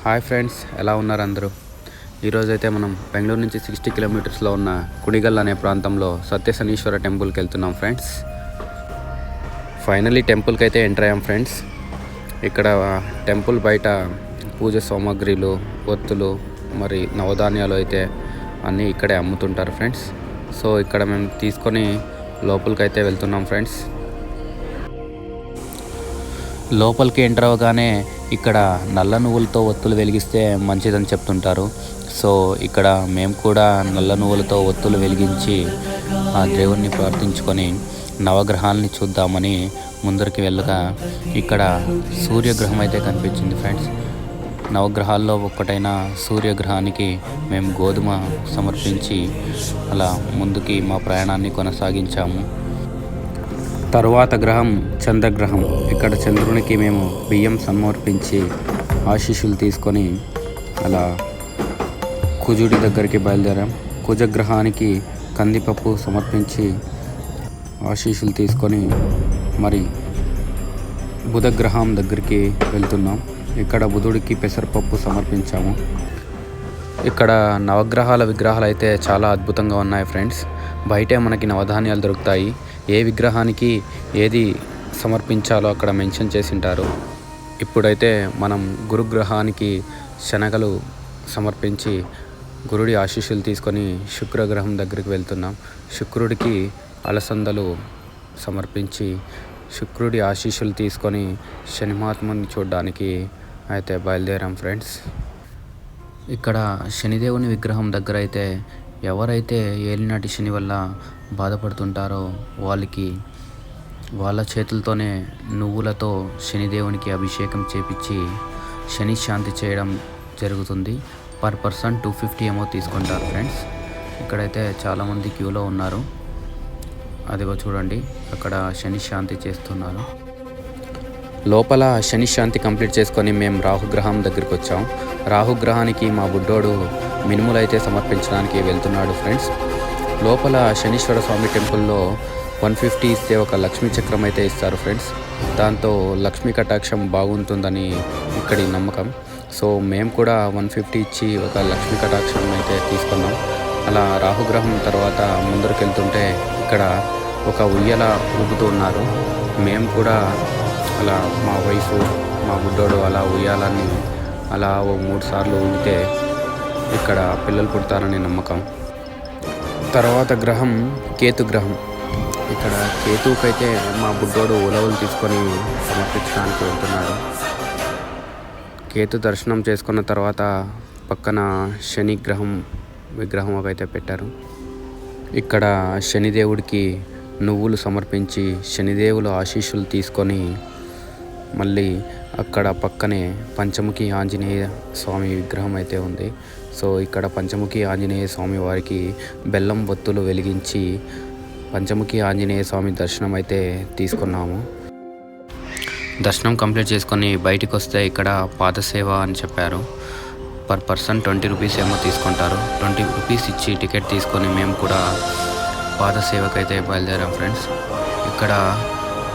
Hi friends, ఎలా ఉన్నారు అందరూ? ఈరోజైతే మనం బెంగళూరు నుంచి 60 కిలోమీటర్స్లో ఉన్న కుడిగల్ అనే ప్రాంతంలో సత్యశనీశ్వర టెంపుల్కి వెళ్తున్నాం ఫ్రెండ్స్. ఫైనలీ టెంపుల్కి అయితే ఎంటర్ అయ్యాం ఫ్రెండ్స్. ఇక్కడ టెంపుల్ బయట పూజ సామాగ్రిలు, ఒత్తులు, మరి నవధాన్యాలు అయితే అన్నీ ఇక్కడే అమ్ముతుంటారు ఫ్రెండ్స్. సో ఇక్కడ మేము తీసుకొని లోపలికి అయితే వెళ్తున్నాం ఫ్రెండ్స్. లోపలికి ఎంటర్ అవ్వగానే ఇక్కడ నల్ల నువ్వులతో ఒత్తులు వెలిగిస్తే మంచిదని చెప్తుంటారు. సో ఇక్కడ మేము కూడా నల్ల నువ్వులతో ఒత్తులు వెలిగించి ఆ దేవుణ్ణి ప్రార్థించుకొని నవగ్రహాలని చూద్దామని ముందరికి వెళ్ళగా ఇక్కడ సూర్యగ్రహం అయితే కనిపించింది ఫ్రెండ్స్. నవగ్రహాల్లో ఒక్కటైన సూర్యగ్రహానికి మేము గోధుమ సమర్పించి అలా ముందుకి మా ప్రయాణాన్ని కొనసాగించాము. తరువాత గ్రహం చంద్రగ్రహం. ఇక్కడ చంద్రునికి మేము బియ్యం సమర్పించి ఆశీస్సులు తీసుకొని అలా కుజుడి దగ్గరికి బయలుదేరాం. కుజగ్రహానికి కందిపప్పు సమర్పించి ఆశీస్సులు తీసుకొని మరి బుధగ్రహం దగ్గరికి వెళ్తున్నాం. ఇక్కడ బుధుడికి పెసరపప్పు సమర్పించాము. ఇక్కడ నవగ్రహాల విగ్రహాలు అయితే చాలా అద్భుతంగా ఉన్నాయి ఫ్రెండ్స్. బయటే మనకి నవధాన్యాలు దొరుకుతాయి. ఏ విగ్రహానికి ఏది సమర్పించాలో అక్కడ మెన్షన్ చేసింటారు. ఇప్పుడైతే మనం గురుగ్రహానికి శనగలు సమర్పించి గురుడి ఆశీస్సులు తీసుకొని శుక్రగ్రహం దగ్గరికి వెళ్తున్నాం. శుక్రుడికి అలసందలు సమర్పించి శుక్రుడి ఆశీస్సులు తీసుకొని శనిమహాత్ముని చూడడానికి అయితే బయలుదేరాం ఫ్రెండ్స్. ఇక్కడ శనిదేవుని విగ్రహం దగ్గర అయితే ఎవరైతే ఏలినాటి శని వల్ల బాధపడుతుంటారో వాళ్ళ చేతులతోనే నువ్వులతో శనిదేవునికి అభిషేకం చేపించి శని శాంతి చేయడం జరుగుతుంది. పర్ పర్సన్ 250 ఏమో తీసుకుంటారు ఫ్రెండ్స్. ఇక్కడైతే చాలామంది క్యూలో ఉన్నారు. అదిగో చూడండి, అక్కడ శని శాంతి చేస్తున్నారు. లోపల శని శాంతి కంప్లీట్ చేసుకొని మేము రాహుగ్రహం దగ్గరికి వచ్చాం. రాహుగ్రహానికి మా బుడ్డోడు మినుములైతే సమర్పించడానికి వెళ్తున్నాడు ఫ్రెండ్స్. లోపల శనీశ్వర స్వామి టెంపుల్లో 150 ఇస్తే ఒక లక్ష్మీ చక్రం అయితే ఇస్తారు ఫ్రెండ్స్. దాంతో లక్ష్మీ కటాక్షం బాగుంటుందని ఇక్కడి నమ్మకం. సో మేము కూడా 150 ఇచ్చి ఒక లక్ష్మీ కటాక్షం అయితే తీసుకున్నాం. అలా రాహుగ్రహం తర్వాత ముందరికి వెళ్తుంటే ఇక్కడ ఒక ఉయ్యాల ఊపుతూ ఉన్నారు. మేము కూడా అలా మా వైఫ్, మా బుడ్డోడు అలా ఉయ్యాలని అలా ఓ 3 సార్లు ఊగితే ఇక్కడ పిల్లలు పుడతారని నమ్మకం. తర్వాత గ్రహం కేతు గ్రహం. ఇక్కడ కేతుకైతే మా బుడ్డోడు ఉలవలు తీసుకొని సమర్పించడానికి వెళ్తున్నాడు. కేతు దర్శనం చేసుకున్న తర్వాత పక్కన శని గ్రహం విగ్రహం అయితే పెట్టారు. ఇక్కడ శనిదేవుడికి నువ్వులు సమర్పించి శనిదేవుల ఆశీస్సులు తీసుకొని మళ్ళీ అక్కడ పక్కనే పంచముఖి ఆంజనేయ స్వామి విగ్రహం అయితే ఉంది. సో ఇక్కడ పంచముఖి ఆంజనేయ స్వామి వారికి బెల్లం ఒత్తులు వెలిగించి పంచముఖి ఆంజనేయ స్వామి దర్శనం అయితే తీసుకున్నాము. దర్శనం కంప్లీట్ చేసుకొని బయటికి వస్తే ఇక్కడ పాదసేవ అని చెప్పారు. పర్ పర్సన్ 20 రూపీస్ ఏమో తీసుకుంటారు. 20 రూపీస్ ఇచ్చి టికెట్ తీసుకొని మేము కూడా పాదసేవకైతే బయలుదేరాం ఫ్రెండ్స్. ఇక్కడ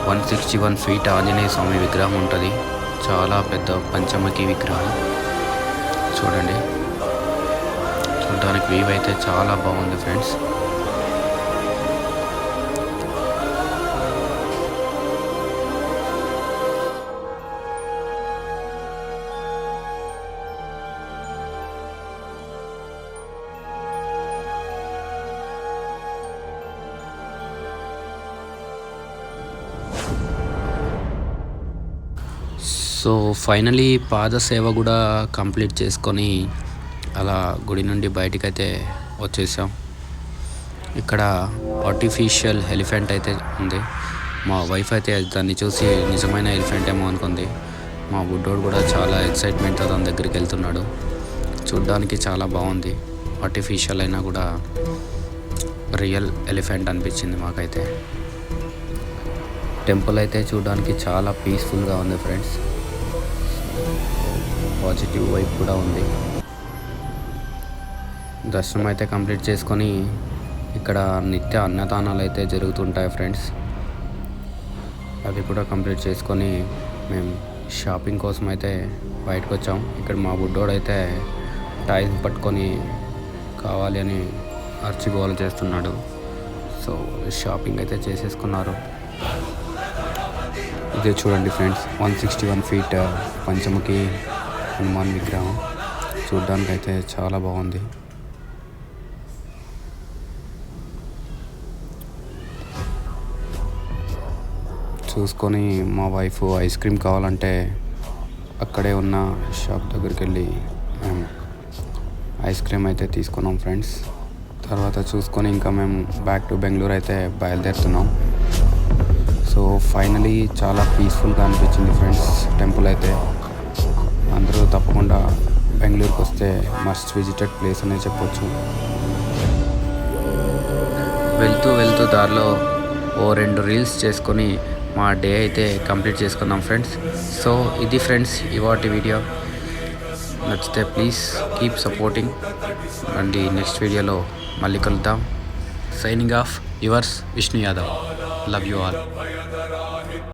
161 ఫీట్ ఆంజనేయ స్వామి విగ్రహం ఉంటుంది. చాలా పెద్ద పంచముఖి విగ్రహం. చూడండి, చూడడానికి వ్యూ అయితే చాలా బాగుంది ఫ్రెండ్స్. సో ఫైనలీ పాదసేవ కూడా కంప్లీట్ చేసుకొని అలా గుడి నుండి బయటికైతే వచ్చేసాం. ఇక్కడ ఆర్టిఫిషియల్ ఎలిఫెంట్ అయితే ఉంది. మా వైఫ్ అయితే దాన్ని చూసి నిజమైన ఎలిఫెంట్ ఏమో అనుకుంది. మా బుడ్డోడు కూడా చాలా ఎక్సైట్మెంట్తో దాని దగ్గరికి వెళ్తున్నాడు. చూడ్డానికి చాలా బాగుంది. ఆర్టిఫిషియల్ అయినా కూడా రియల్ ఎలిఫెంట్ అనిపించింది మాకైతే. టెంపుల్ అయితే చూడడానికి చాలా పీస్ఫుల్గా ఉంది ఫ్రెండ్స్. పాజిటివ్ వైబ్ కూడా ఉంది. దర్శనం అయితే కంప్లీట్ చేసుకొని ఇక్కడ నిత్య అన్నదానాలు అయితే జరుగుతుంటాయి ఫ్రెండ్స్. అవి కూడా కంప్లీట్ చేసుకొని మేము షాపింగ్ కోసం అయితే బయటకు వచ్చాం. ఇక్కడ మా బుడ్డోడైతే టాయ్స్ పట్టుకొని కావాలి అని అర్చిగోలు చేస్తున్నాడు. సో షాపింగ్ అయితే చేసేసుకున్నారు. ఇదే చూడండి ఫ్రెండ్స్, 161 ఫీట్ పంచముఖి హనుమాన్ విగ్రహం. చూడ్డానికి అయితే చాలా బాగుంది. చూసుకొని మా వైఫ్ ఐస్ క్రీమ్ కావాలంటే అక్కడే ఉన్న షాప్ దగ్గరికి వెళ్ళి మేము ఐస్ క్రీమ్ అయితే తీసుకున్నాం ఫ్రెండ్స్. తర్వాత చూసుకొని ఇంకా మేము బ్యాక్ టు బెంగళూరు అయితే బయలుదేరుతున్నాం. సో ఫైనలీ చాలా పీస్ఫుల్గా అనిపించింది ఫ్రెండ్స్ టెంపుల్ అయితే. అందరూ తప్పకుండా బెంగళూరుకి వస్తే మస్ట్ విజిటెడ్ ప్లేస్ అనే చెప్పొచ్చు. వెళ్తూ దారిలో 2 రీల్స్ చేసుకొని మా డే అయితే కంప్లీట్ చేసుకుందాం ఫ్రెండ్స్. సో ఇది ఫ్రెండ్స్ ఇవాటి వీడియో. నచ్చితే please keep supporting and next వీడియోలో మళ్ళీ కలుద్దాం. Signing off yours Vishnu Yadav. Love you all.